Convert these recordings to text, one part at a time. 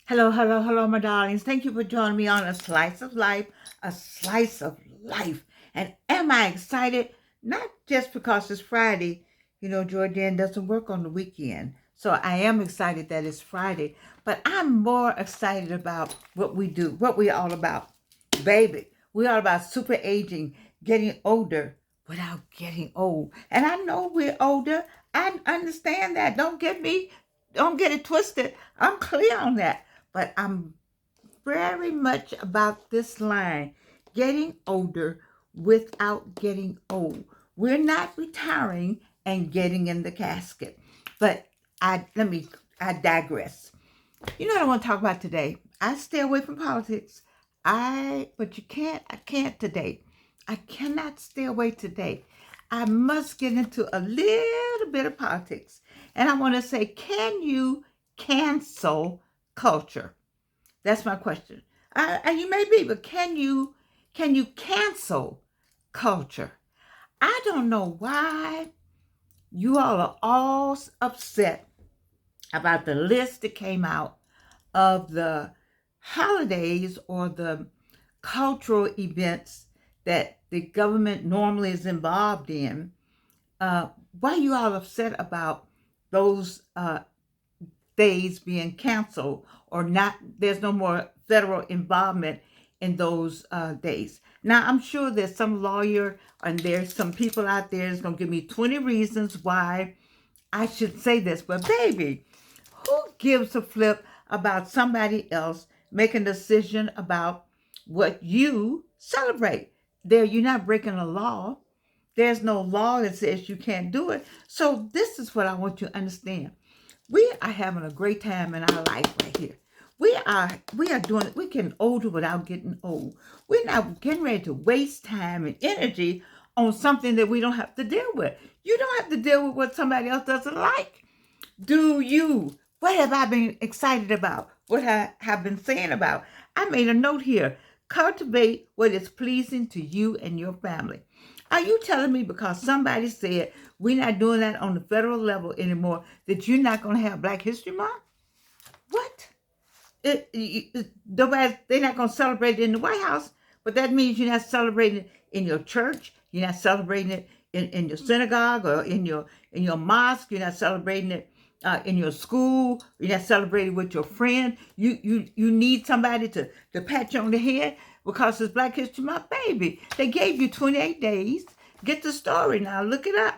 Hello, hello, hello, my darlings. Thank you for joining me on A Slice of Life, a slice of life. And am I excited? Not just because it's Friday. You know, Jordan doesn't work on the weekend. So I am excited that it's Friday. But I'm more excited about what we do, what we all about. Baby, we all about super aging, getting older without getting old. And I know we're older. I understand that. Don't get it twisted. I'm clear on that. But I'm very much about this line, getting older without getting old. We're not retiring and getting in the casket. But I digress. You know what I want to talk about today? I stay away from politics. But I can't today. I cannot stay away today. I must get into a little bit of politics. And I want to say, can you cancel culture? That's my question. And you may be, but can you cancel culture? I don't know why you all are upset about the list that came out of the holidays or the cultural events that the government normally is involved in. Why you all upset about those days being canceled or not? There's no more federal involvement in those days. Now, I'm sure there's some lawyer and there's some people out there that's going to give me 20 reasons why I should say this. But baby, who gives a flip about somebody else making a decision about what you celebrate? There, you're not breaking a law. There's no law that says you can't do it. So this is what I want you to understand. We are having a great time in our life right here. We're getting older without getting old. We're not getting ready to waste time and energy on something that we don't have to deal with. You don't have to deal with what somebody else doesn't like. Do you? What have I been excited about? What I have been saying about? I made a note here. Cultivate what is pleasing to you and your family. Are you telling me because somebody said we're not doing that on the federal level anymore that you're not going to have Black History Month? What? They're not going to celebrate it in the White House, but that means you're not celebrating it in your church. You're not celebrating it in your synagogue or in your mosque. You're not celebrating it in your school. You're not celebrating with your friend. You need somebody to pat you on the head because it's Black History Month, baby. They gave you 28 days. Get the story now. Look it up.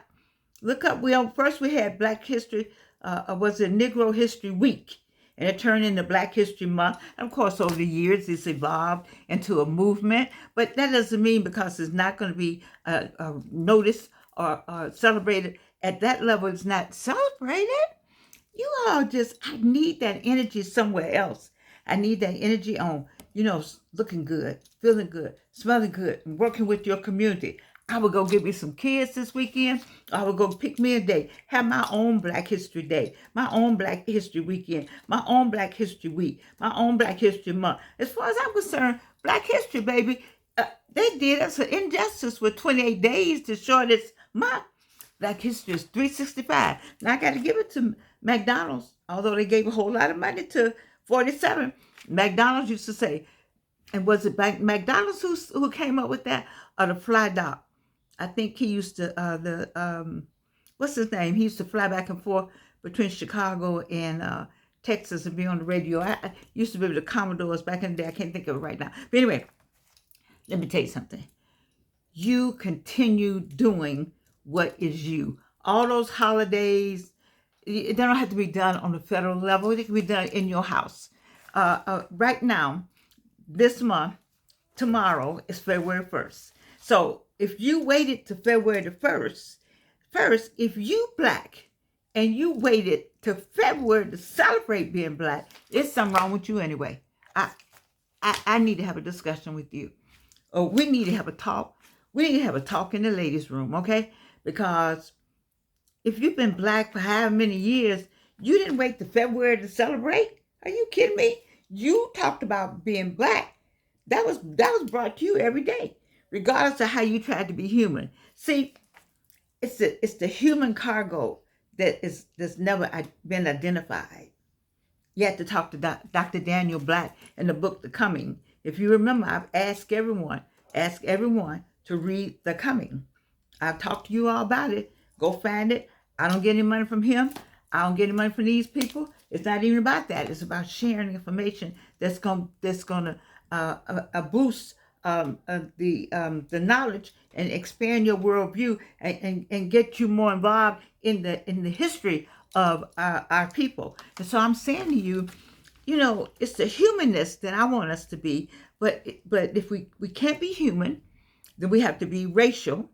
Look up. First we had Black History. Was it Negro History Week? And it turned into Black History Month. And of course, over the years, it's evolved into a movement. But that doesn't mean because it's not going to be noticed or celebrated at that level, it's not celebrated. You all I need that energy somewhere else. I need that energy on, looking good, feeling good, smelling good, and working with your community. I would go get me some kids this weekend. I would go pick me a day, have my own Black History Day, my own Black History Weekend, my own Black History Week, my own Black History Month. As far as I'm concerned, Black History, baby, they did us an injustice with 28 days to short this month. Black History is 365. Now I got to give it to McDonald's, although they gave a whole lot of money to 47. McDonald's used to say, and was it McDonald's who came up with that, or the Fly Doc? I think he used to what's his name? He used to fly back and forth between Chicago and Texas and be on the radio. I used to be with the Commodores back in the day. I can't think of it right now. But anyway, let me tell you something. You continue doing what is you. All those holidays, they don't have to be done on the federal level. They can be done in your house. Right now, this month, tomorrow is February 1st. So if you waited to February the 1st, if you Black and you waited to February to celebrate being Black, there's something wrong with you anyway. I need to have a discussion with you. Or we need to have a talk. We need to have a talk in the ladies' room, okay? Because if you've been Black for however many years, you didn't wait to February to celebrate. Are you kidding me? You talked about being Black. That was brought to you every day, regardless of how you tried to be human. See, it's the human cargo that's never been identified. You have to talk to Dr. Daniel Black in the book The Coming. If you remember, I've ask everyone to read The Coming. I've talked to you all about it. Go find it. I don't get any money from him. I don't get any money from these people. It's not even about that. It's about sharing information that's gonna boost the knowledge and expand your worldview and get you more involved in the history of our people. And so I'm saying to you, it's the humanness that I want us to be. But if we can't be human, then we have to be racial.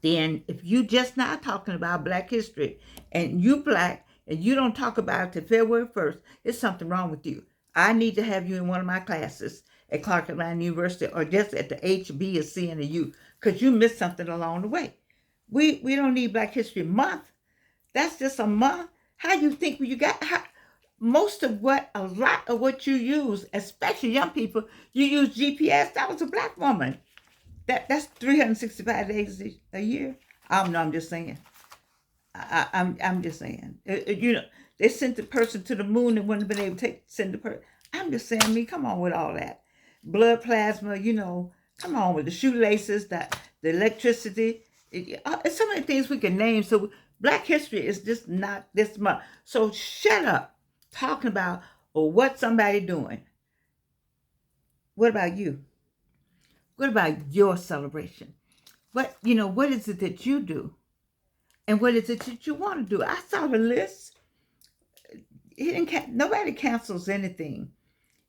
Then if you just not talking about Black history and you Black and you don't talk about it till February 1st, it's something wrong with you. I need to have you in one of my classes at Clark Atlanta University or just at the H, B, or C, and the U, because you missed something along the way. We don't need Black History Month. That's just a month. How you think you got a lot of what you use, especially young people, you use GPS. That was a Black woman. That's 365 days a year. I don't know. I'm just saying. I'm just saying. They sent the person to the moon and wouldn't have been able to send the person. I'm just saying. Come on with all that blood plasma. Come on with the shoelaces, the electricity. It's so many things we can name. So Black history is just not this month. So shut up talking about what somebody doing. What about you? What about your celebration? What is it that you do? And what is it that you want to do? I saw the list. Nobody cancels anything.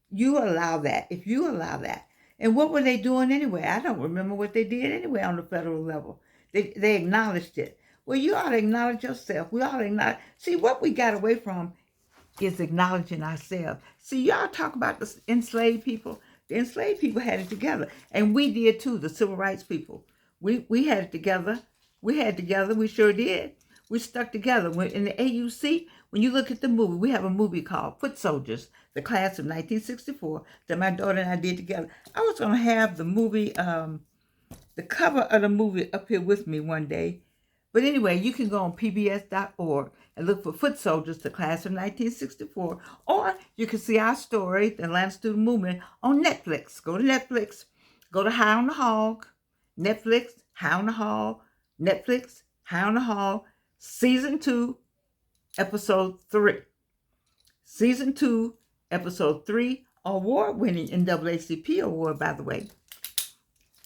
You allow that. If you allow that. And what were they doing anyway? I don't remember what they did anyway on the federal level. They acknowledged it. Well, you ought to acknowledge yourself. We ought to acknowledge. See, what we got away from is acknowledging ourselves. See, y'all talk about the enslaved people. The enslaved people had it together. And we did too, the civil rights people. We had it together. We had it together. We sure did. We stuck together. In the AUC, when you look at the movie, we have a movie called Foot Soldiers, the class of 1964, that my daughter and I did together. I was going to have the movie, the cover of the movie up here with me one day. But anyway, you can go on pbs.org and look for Foot Soldiers, the class of 1964. Or you can see our story, the Atlanta Student Movement, on Netflix. Go to Netflix. Go to High on the Hog. Netflix, High on the Hog. Netflix, High on the Hog. Season 2, Episode 3. Season 2, Episode 3. Award-winning NAACP award, by the way.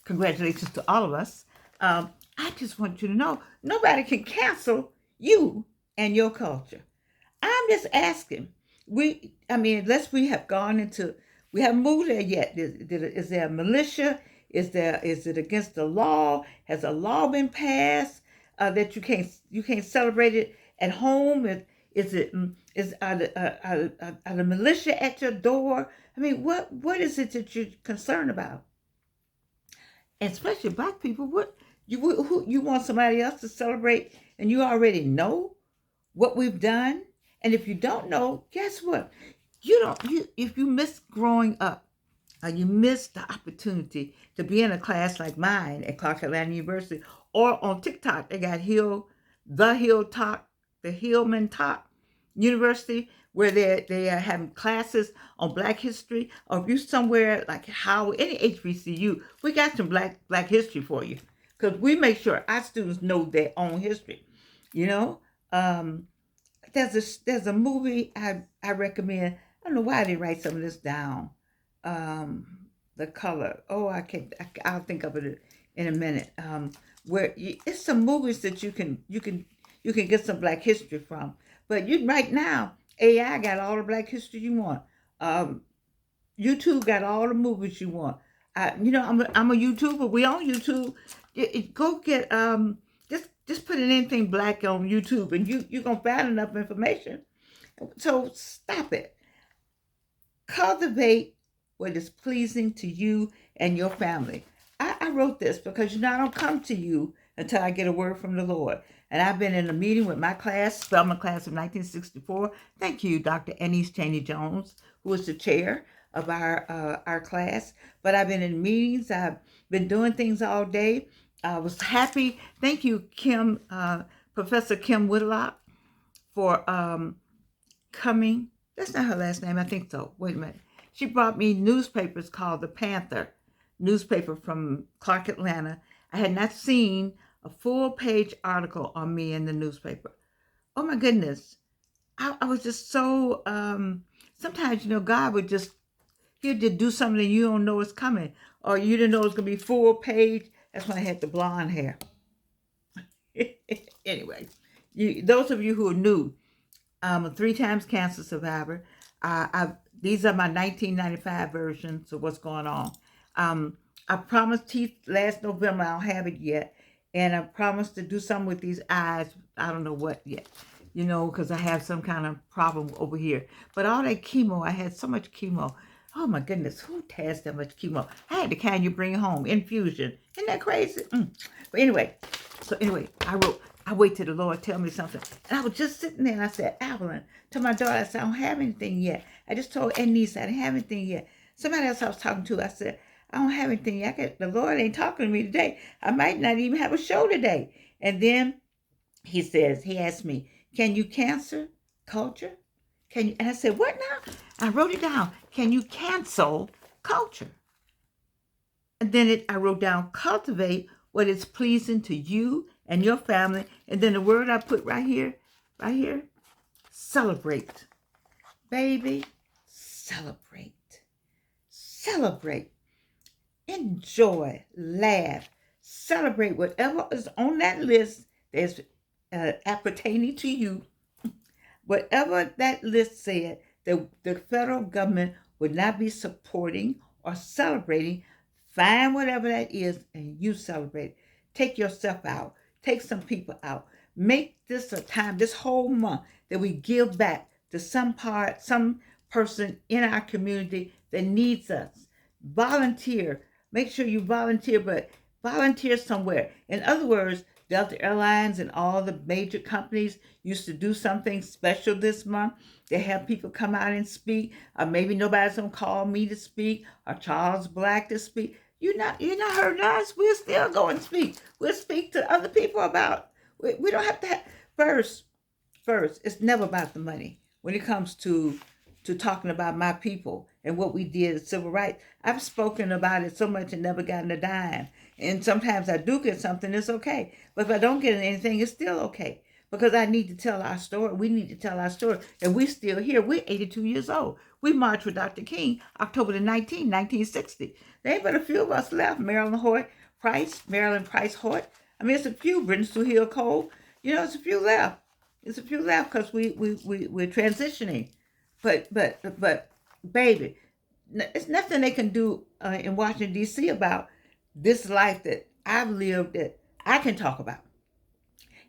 Congratulations to all of us. I just want you to know, nobody can cancel you and your culture. I'm just asking. Unless we have gone into, we haven't moved there yet. Is there a militia? Is it against the law? Has a law been passed that you can't celebrate it at home? Are the militia at your door? What is it that you're concerned about? And especially Black people, you want somebody else to celebrate, and you already know what we've done. And if you don't know, guess what? If you miss growing up, or you miss the opportunity to be in a class like mine at Clark Atlanta University, or on TikTok, they got the Hillman Talk University, where they are having classes on Black history. Or if you're somewhere like Howard, any HBCU, we got some Black history for you, because we make sure our students know their own history. There's a movie I recommend. I don't know why they write some of this down. The Color. Oh, I'll think of it in a minute. It's some movies that you can get some Black history from. But right now, AI got all the Black history you want. YouTube got all the movies you want. I'm a YouTuber. We on YouTube. Go get just put in anything Black on YouTube, and you're gonna find enough information. So stop it. Cultivate what is pleasing to you and your family. I wrote this because I don't come to you until I get a word from the Lord. And I've been in a meeting with my class, Spelman class of 1964. Thank you, Dr. Annice Cheney Jones, who is the chair of our class. But I've been in meetings. I've been doing things all day. I was happy. Thank you, Professor Kim Whitlock, for coming. That's not her last name. I think so. Wait a minute. She brought me newspapers called the Panther newspaper from Clark, Atlanta. I had not seen a full page article on me in the newspaper. Oh my goodness. I was just so, sometimes, God would just, he'll just do something and you don't know it's coming. Or you didn't know it's going to be full page. That's when I had the blonde hair. Anyway, those of you who are new, I'm a 3 times cancer survivor. These are my 1995 versions of what's going on. I promised teeth last November. I don't have it yet. And I promised to do something with these eyes. I don't know what yet, because I have some kind of problem over here. But all that chemo, I had so much chemo. Oh my goodness, who has that much chemo? I had the kind you bring home, infusion. Isn't that crazy? But anyway, I wait till the Lord tell me something. And I was just sitting there and I said, Evelyn, to my daughter, I said, I don't have anything yet. I just told Anise I didn't have anything yet. Somebody else I was talking to, I said, I don't have anything yet. The Lord ain't talking to me today. I might not even have a show today. And then he asked me, can you cancel culture? Can you? And I said, what now? I wrote it down. Can you cancel culture? And then I wrote down, cultivate what is pleasing to you and your family. And then the word I put right here, celebrate. Baby, celebrate. Celebrate. Enjoy. Laugh. Celebrate whatever is on that list that's appertaining to you. Whatever that list said, the federal government would not be supporting or celebrating, find whatever that is and you celebrate. Take yourself out. Take some people out. Make this a time, this whole month, that we give back to some person in our community that needs us. Volunteer. Make sure you volunteer, but volunteer somewhere. In other words, Delta Airlines and all the major companies used to do something special this month. They have people come out and speak. Or maybe nobody's gonna call me to speak or Charles Black to speak. You're not heard us. We'll still go and speak. We'll speak to other people about. We don't have to have first. It's never about the money when it comes to talking about my people and what we did at civil rights. I've spoken about it so much and never gotten a dime. And sometimes I do get something, it's okay. But if I don't get anything, it's still okay. Because I need to tell our story. We need to tell our story. And we're still here. We're 82 years old. We marched with Dr. King October the 19th, 1960. There ain't but a few of us left. Marilyn Price Hoyt. I mean, it's a few. Britain Sue Hill Cole. It's a few left. It's a few left because we're transitioning. But baby, it's nothing they can do in Washington, D.C. about this life that I've lived that I can talk about.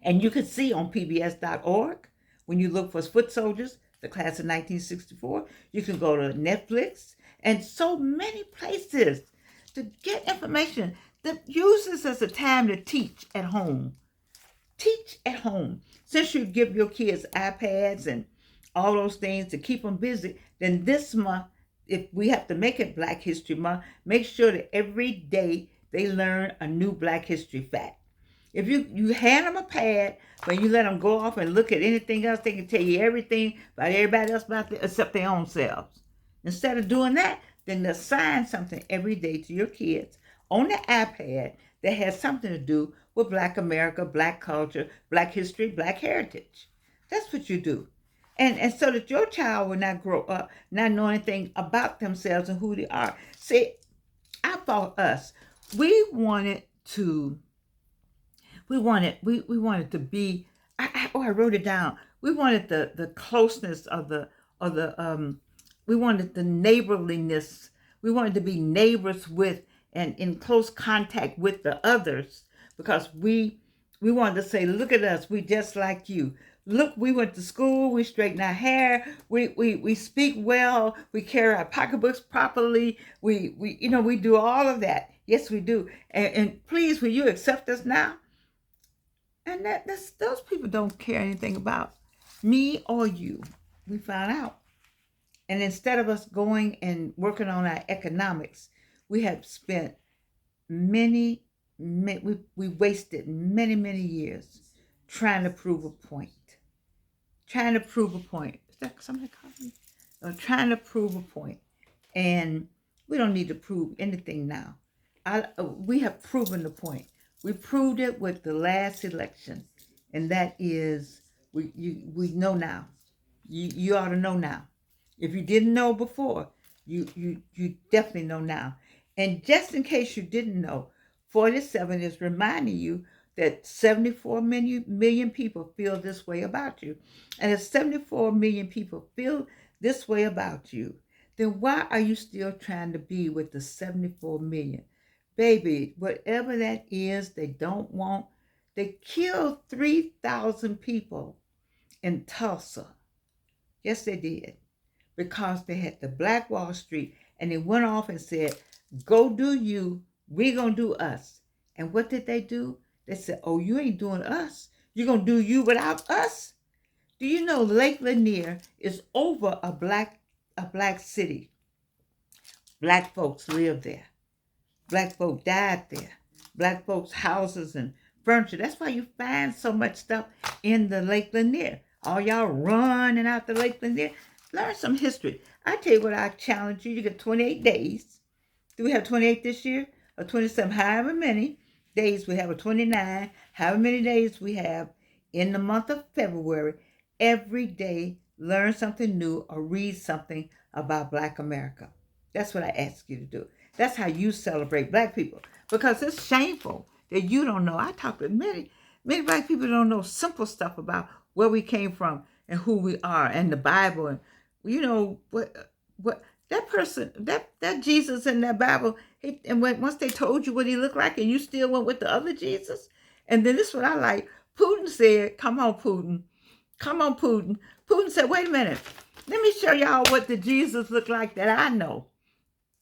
And you can see on pbs.org when you look for Foot Soldiers, the class of 1964. You can go to Netflix and so many places to get information that uses as a time to teach at home. Teach at home. Since you give your kids iPads and all those things to keep them busy, then this month, if we have to make it Black History Month, make sure that every day they learn a new Black history fact. If you hand them a pad, but you let them go off and look at anything else, they can tell you everything about everybody else except their own selves. Instead of doing that, then assign something every day to your kids on the iPad that has something to do with Black America, Black culture, Black history, Black heritage. That's what you do. And so that your child will not grow up not knowing anything about themselves and who they are. See, I thought we wanted to be, I wrote it down. We wanted the closeness we wanted the neighborliness. We wanted to be neighbors with and in close contact with the others because we wanted to say, look at us, we just like you. Look, we went to school, we straighten our hair, we speak well, we carry our pocketbooks properly, we do all of that. Yes, we do. And please, will you accept us now? And those people don't care anything about me or you. We found out. And instead of us going and working on our economics, we have spent we wasted many, many years trying to prove a point. Is that somebody calling me? trying to prove a point, and we don't need to prove anything now. We have proven the point. We proved it with the last election, and that is we know now. You ought to know now. If you didn't know before, you definitely know now. And just in case you didn't know, 47 is reminding you that 74 million people feel this way about you. And if 74 million people feel this way about you, then why are you still trying to be with the 74 million? Baby, whatever that is, they don't want. They killed 3,000 people in Tulsa. Yes, they did. Because they had the Black Wall Street and they went off and said, go do you, we gonna do us. And what did they do? They said, oh, you ain't doing us. You're gonna do you without us? Do you know Lake Lanier is over a black city? Black folks live there. Black folk died there. Black folks' houses and furniture. That's why you find so much stuff in the Lake Lanier. All y'all running out the Lake Lanier. Learn some history. I tell you what, I challenge you. You get 28 days. Do we have 28 this year? Or 27? However many days we have, or 29. However many days we have in the month of February. Every day, learn something new or read something about Black America. That's what I ask you to do. That's how you celebrate Black people. Because it's shameful that you don't know. I talk to many Black people don't know simple stuff about where we came from and who we are and the Bible. And you know what that person, that Jesus in that Bible, once they told you what he looked like and you still went with the other Jesus. And then this is what I like. Putin said, come on, Putin. Come on, Putin. Putin said, wait a minute. Let me show y'all what the Jesus looked like that I know.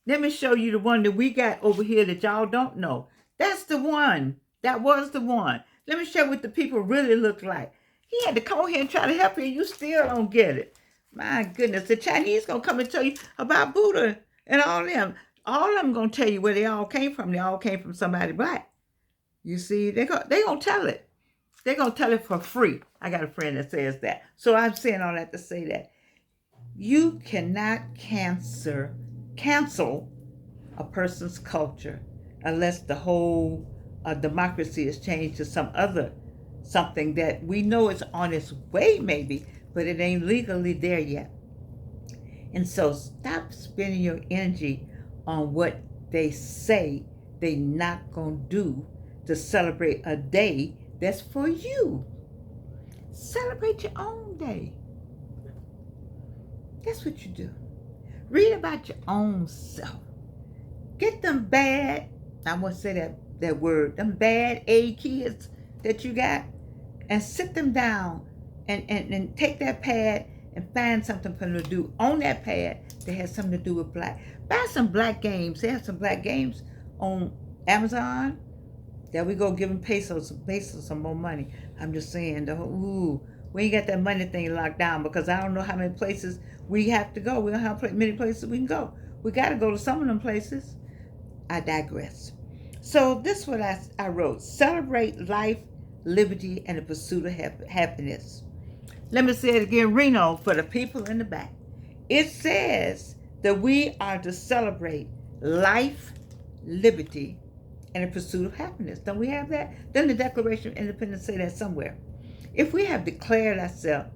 Let me show you the one that we got over here that y'all don't know. That's the one. That was the one. Let me show you what the people really look like. He had to come here and try to help you. You still don't get it. My goodness. The Chinese going to come and tell you about Buddha and all them. All of them going to tell you where they all came from. They all came from somebody Black. You see, they going to tell it. They're going to tell it for free. I got a friend that says that. So I'm saying all that to say that you cannot cancel a person's culture unless the whole democracy is changed to something that we know is on its way maybe, but it ain't legally there yet. And so stop spending your energy on what they say they not gonna do to celebrate a day that's for you. Celebrate your own day. That's what you do. Read about your own self. Get them bad, I won't say that word, them bad A kids that you got, and sit them down and take that pad and find something for them to do on that pad that has something to do with Black. Buy some Black games. They have some Black games on Amazon. There we go, giving pesos some more money. I'm just saying, we ain't got that money thing locked down because I don't know how many places we have to go. We don't have many places we can go. We got to go to some of them places. I digress. So this is what I wrote. Celebrate life, liberty, and the pursuit of happiness. Let me say it again, Reno, for the people in the back. It says that we are to celebrate life, liberty, and the pursuit of happiness. Don't we have that? Doesn't the Declaration of Independence say that somewhere? If we have declared ourselves,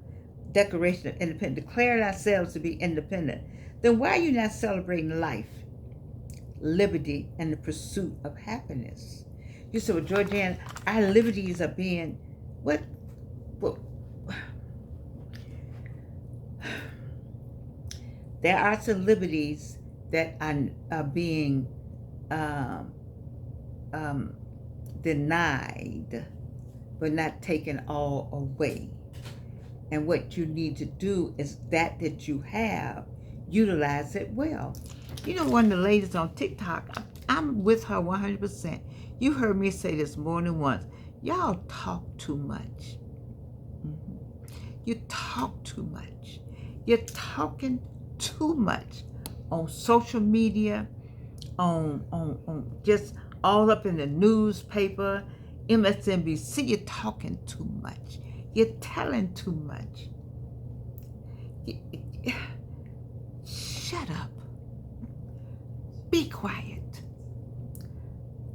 Declaration of Independence, declared ourselves to be independent, then why are you not celebrating life, liberty, and the pursuit of happiness? You said, well, Georgianne, our liberties are being, what? There are some liberties that are being denied, but not taken all away. And what you need to do is that you have, utilize it well. You know, one of the ladies on TikTok, I'm with her 100%. You heard me say this more than once. Y'all talk too much. You talk too much. You're talking too much on social media, on just all up in the newspaper, MSNBC. You're talking too much. You're telling too much. shut up. Be quiet.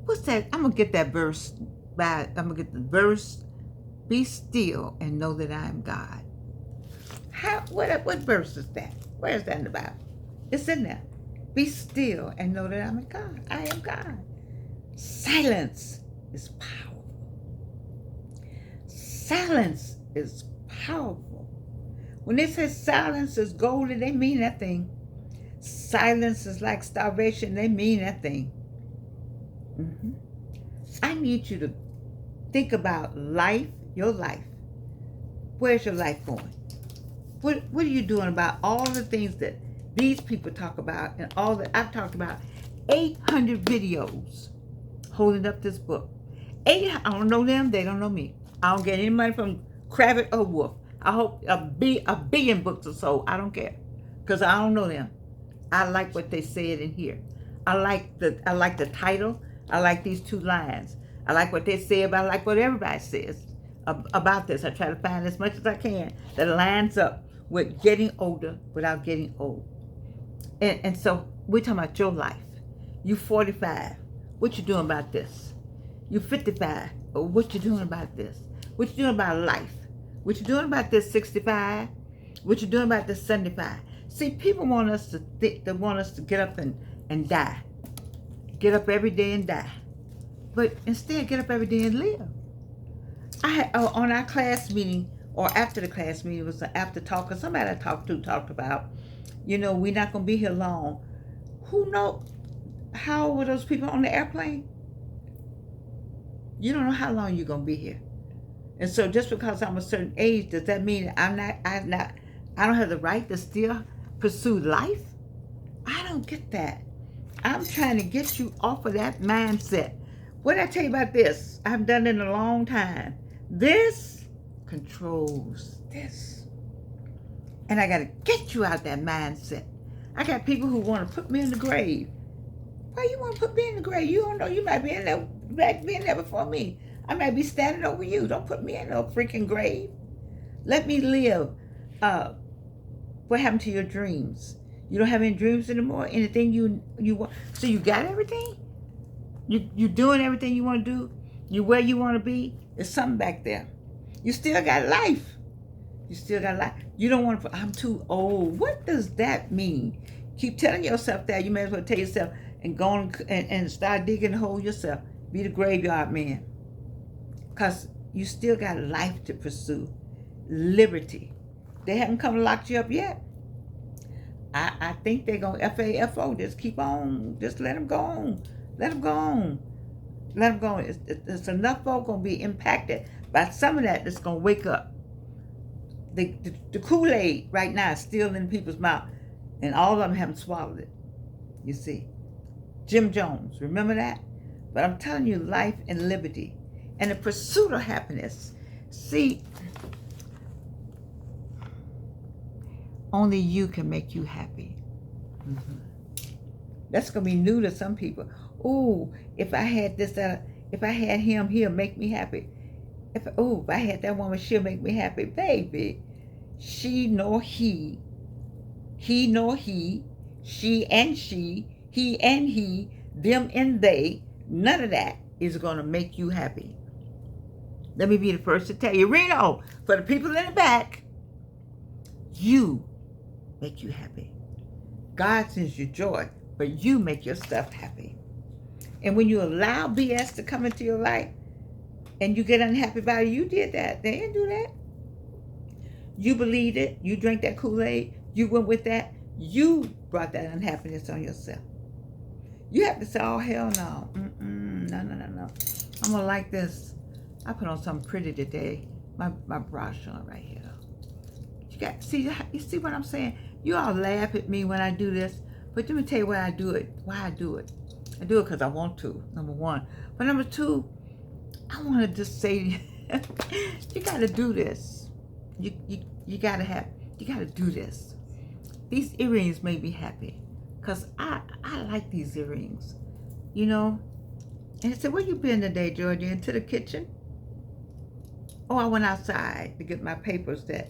What's that? I'm going to get that verse I'm going to get the verse. Be still and know that I am God. What verse is that? Where is that in the Bible? It's in there. Be still and know that I'm God. I am God. Silence is powerful. Silence is powerful. When they say silence is golden, they mean that thing. Silence is like starvation, they mean that thing. I need you to think about life, your life. Where's your life going? What are you doing about all the things that these people talk about and all that I've talked about? 800 videos holding up this book. I don't know them, they don't know me. I don't get any money from Kravitz or Wolf. I hope a billion books or so. I don't care, because I don't know them. I like what they said in here. I like the title. I like these 2 lines. I like what they say about. I like what everybody says about this. I try to find as much as I can that lines up with getting older without getting old. And so we're talking about your life. You 45. What you doing about this? You 55. What you doing about this? What you doing about life? What you doing about this 65? What you doing about this 75? See, people want us to think, they want us to get up and die. Get up every day and die. But instead, get up every day and live. I had, on our class meeting, or after the class meeting, it was an after talk, or somebody I talked to talked about, we're not going to be here long. Who knows? How old were those people on the airplane? You don't know how long you're going to be here. And so just because I'm a certain age, does that mean I don't have the right to still pursue life? I don't get that. I'm trying to get you off of that mindset. What did I tell you about this? I haven't done it in a long time. This controls this. And I got to get you out that mindset. I got people who want to put me in the grave. Why you want to put me in the grave? You don't know. You might be in there. You might be in there before me. I might be standing over you. Don't put me in no freaking grave. Let me live. What happened to your dreams? You don't have any dreams anymore? Anything you want? So you got everything? You doing everything you want to do? You where you want to be? There's something back there. You still got life. You still got life. You don't want to, I'm too old. What does that mean? Keep telling yourself that. You may as well tell yourself and go on and start digging a hole yourself. Be the graveyard man. Because you still got life to pursue. Liberty. They haven't come and locked you up yet. I think they're going to FAFO. Just keep on. Just let them go on. Let them go on. Let them go on. It's enough folk going to be impacted by some of that that's going to wake up. The Kool-Aid right now is still in people's mouth. And all of them haven't swallowed it. You see. Jim Jones. Remember that? But I'm telling you, life and liberty. And the pursuit of happiness. See, only you can make you happy. That's going to be new to some people. Oh, if I had this, if I had him, he'll make me happy. If I had that woman, she'll make me happy. Baby, she nor he nor he, she and she, he and he, them and they, none of that is going to make you happy. Let me be the first to tell you, Reno, for the people in the back, you make you happy. God sends you joy, but you make yourself happy. And when you allow BS to come into your life and you get unhappy about it, you did that. They didn't do that. You believed it. You drank that Kool-Aid. You went with that. You brought that unhappiness on yourself. You have to say, oh, hell no. No. I'm going to like this. I put on something pretty today. My brush on right here. You see what I'm saying? You all laugh at me when I do this, but let me tell you why I do it. I do it because I want to, number one. But number two, I want to just say, you got to do this. You got to do this. These earrings made me happy because I like these earrings, And I said, where you been today, Georgia? To the kitchen? Oh, I went outside to get my papers that,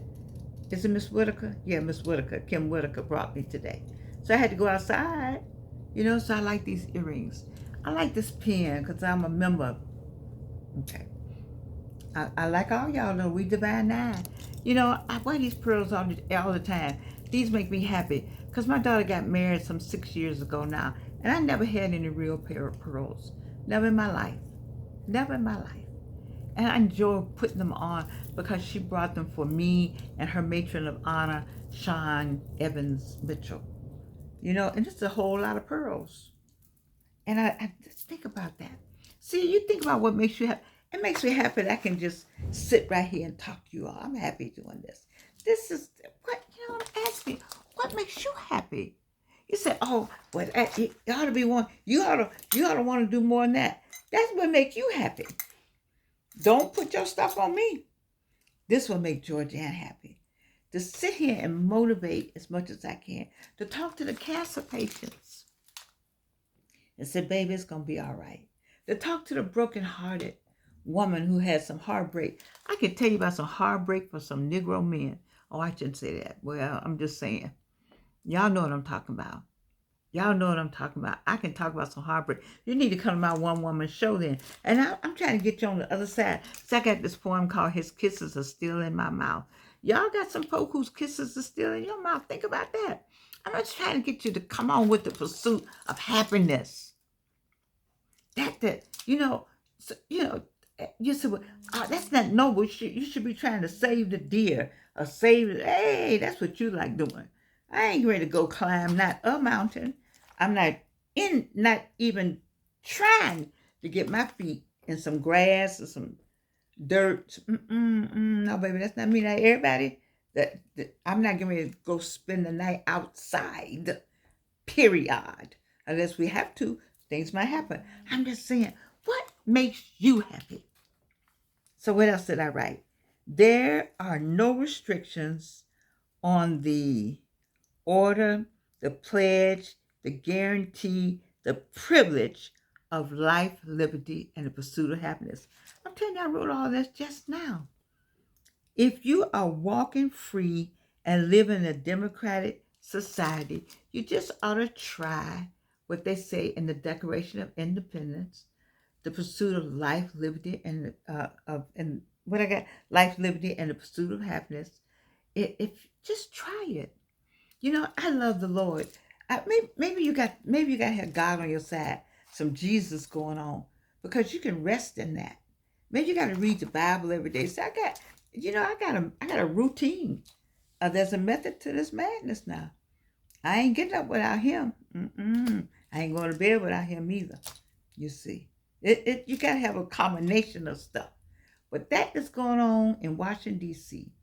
is it Miss Whitaker? Yeah, Miss Whitaker. Kim Whitaker brought me today. So I had to go outside, so I like these earrings. I like this pen because I'm a member. Okay. I like all y'all know we divine nine. I wear these pearls all the time. These make me happy because my daughter got married some 6 years ago now, and I never had any real pair of pearls. Never in my life. Never in my life. And I enjoy putting them on because she brought them for me and her matron of honor, Sean Evans Mitchell. And just a whole lot of pearls. And I just think about that. See, you think about what makes you happy. It makes me happy that I can just sit right here and talk to you all. I'm happy doing this. This is what, I'm asking, what makes you happy? You say, oh, well, it ought to be one. You ought to want to do more than that. That's what makes you happy. Don't put your stuff on me. This will make Georgianne happy. To sit here and motivate as much as I can. To talk to the cancer patients and say, baby, it's going to be all right. To talk to the brokenhearted woman who had some heartbreak. I can tell you about some heartbreak for some Negro men. Oh, I shouldn't say that. Well, I'm just saying. Y'all know what I'm talking about. Y'all know what I'm talking about. I can talk about some heartbreak. You need to come to my one-woman show then. And I'm trying to get you on the other side. So I got this poem called His Kisses Are Still in My Mouth. Y'all got some folk whose kisses are still in your mouth. Think about that. I'm just trying to get you to come on with the pursuit of happiness. You said, well, that's not noble. You should be trying to save the deer or save it. Hey, that's what you like doing. I ain't ready to go climb not a mountain. I'm not even trying to get my feet in some grass or some dirt. No, baby, that's not me. Not everybody. That I'm not going to go spend the night outside. Period. Unless we have to, things might happen. I'm just saying, what makes you happy? So what else did I write? There are no restrictions on the order, the pledge, the guarantee, the privilege of life, liberty, and the pursuit of happiness. I'm telling you, I wrote all this just now. If you are walking free and live in a democratic society, you just ought to try what they say in the Declaration of Independence, the pursuit of life, liberty, and life, liberty, and the pursuit of happiness. If just try it. I love the Lord. Maybe you got to have God on your side, some Jesus going on, because you can rest in that. Maybe you got to read the Bible every day. So I got a routine. There's a method to this madness now. I ain't getting up without him. I ain't going to bed without him either. You see, you got to have a combination of stuff. But that is going on in Washington, D.C.,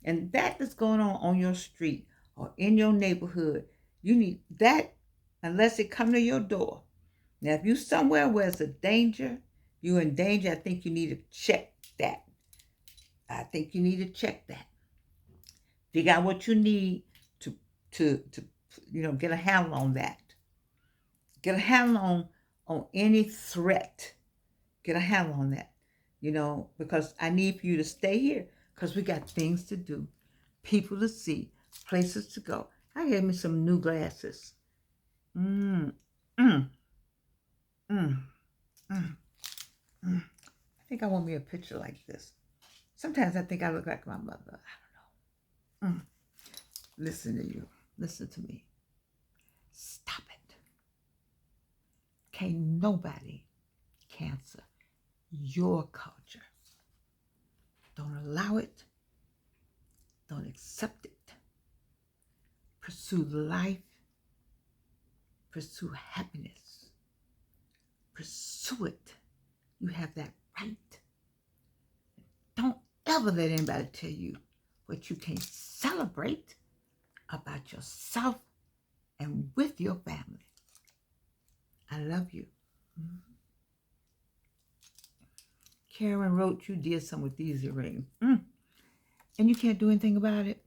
and that is going on your street or in your neighborhood. You need that unless it come to your door. Now, if you somewhere where it's a danger, you're in danger, I think you need to check that. Figure out what you need to get a handle on that. Get a handle on any threat. Get a handle on that. Because I need for you to stay here because we got things to do, people to see, places to go. I gave me some new glasses. I think I want me a picture like this. Sometimes I think I look like my mother. I don't know. Listen to you. Listen to me. Stop it. Can't nobody cancel your culture. Don't allow it. Don't accept it. Pursue life. Pursue happiness. Pursue it. You have that right. Don't ever let anybody tell you what you can't celebrate about yourself and with your family. I love you. Karen wrote, you did something with these earrings. And you can't do anything about it.